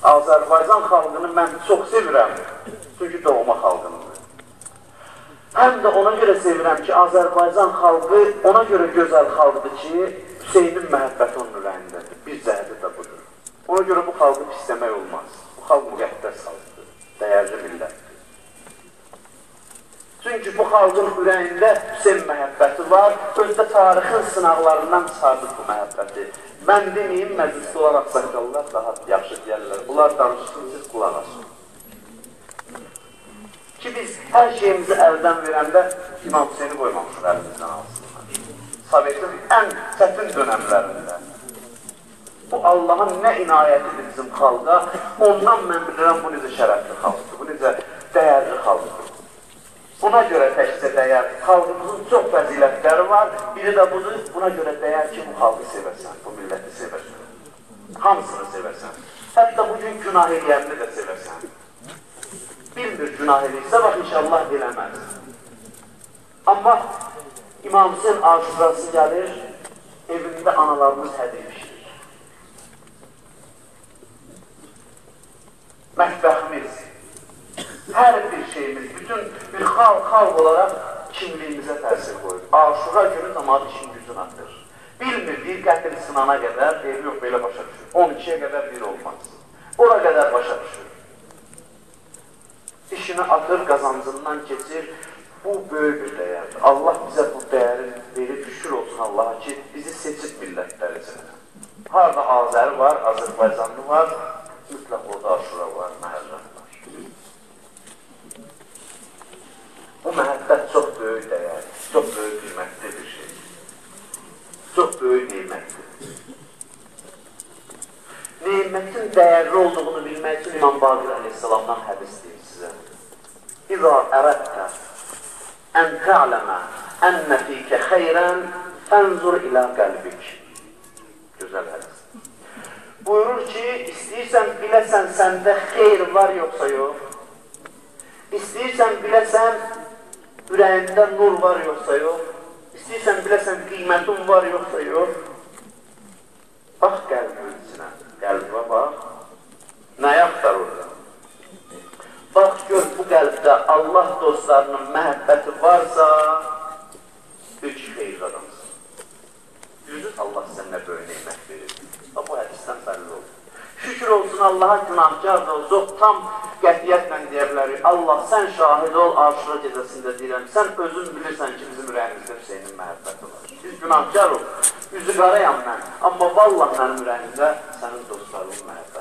Azərbaycan xalqını mən çox sevirəm, çünki doğma xalqımdır. Həm də ona görə sevirəm ki, Azərbaycan xalqı ona görə gözəl xalqdır ki, Hüseynin məhəbbəti onun ürəyindədir. Bir cəhədi də budur. Ona görə bu xalqı pisləmək olmaz. Bu xalq müqəddəs xalqdır, dəyərli millətdir. Çünki bu xalqın ürəyində Hüseyn məhəbbəti var, özdə tarixin sınaqlarından çıxardır bu məhəbbəti. Mən deməyim, məclisdə olaraq saqqallar daha yaxşı deyərlər. Bunlar danışsın, siz qulaq asın. Ki biz hər şeyimizi əldən verəndə İmam Hüseyni qoymamışıq əlimizdən alsınlar. Sovetin ən çətin dönəmlərində. Bu Allahın nə inayətidir bizim xalqa, ondan mən bilirəm bu necə şərəfli xalqdır, bu necə dəyərli xalqdır. Buna görə təkcə dəyər, xalqımızın çox fəzilətləri var, biri də budur, buna görə dəyər ki, bu xalqı sevəsən, bu milləti sevəsən, hamısını sevəsən, hətta bugün günah eləyənini də sevəsən. Bilmir günah eləyirsə, bax, inşallah eləməz. Amma İmam Hüseyin aşurası gəlir, evində analarımız hədiy pişirir. Mətbəximiz, hər bir şeyimiz, bütün bir xalq olaraq kimliyimizə təsir qoyur. Aşura günü zamanı işin gücün atır. Bilmir, bir qətil sınana qədər, yox, belə başa düşür. 12-yə qədər bir olmaz. Ora qədər başa düşür. İşini atır, qazancından keçir. Bu böyük bir dəyərdir. Allah bizə bu dəyəri verib, şükür olsun Allaha ki, bizi seçib millətlər içində. Harada Azəri var, Azərbaycanlı var, mütləq orada Aşura var, Məhərrəm var. Bu məhəbbət çox böyük dəyərdir, çox böyük qiymətli bir şeydir. Çox böyük neymətdir. Neymətin dəyərli olduğunu bilmək üçün İmam Baqir Aleyhisselamdan hədis deyim sizə. İzâ ərədtə ən tə'ləmə ənnə fikə xeyrən fənzur ilə qəlbik. Gözəl hədis. Buyurur ki, istəyirsən biləsən səndə xeyr var yoxsa yox. İstəyirsən biləsən ürəyində nur var yoxsa yox. İstəyirsən biləsən qiymətin var yoxsa yox. Bax qəlbin içinə, qəlbə bax. Nəyə axtar orada? Bax gör bu qəlbdə Allah dostlarının məhəbbəti varsa, üç xeyir adamsın. Yüzün Allah sənə böyük neymət verir. Bu hədisdən bəlli olur. Şükür olsun Allaha günahkar da olsa, tam qətiyyətlə deyə bilərik. Allah sən şahid ol, Aşura gecəsində deyirəm, sən özün bilirsən ki, bizim ürəyimizdə Hüseynin məhəbbəti var. Biz günahkar ol, üzü qarayam mən, amma vallah mənim ürəyimdə sənin dostlarının məhəbbəti.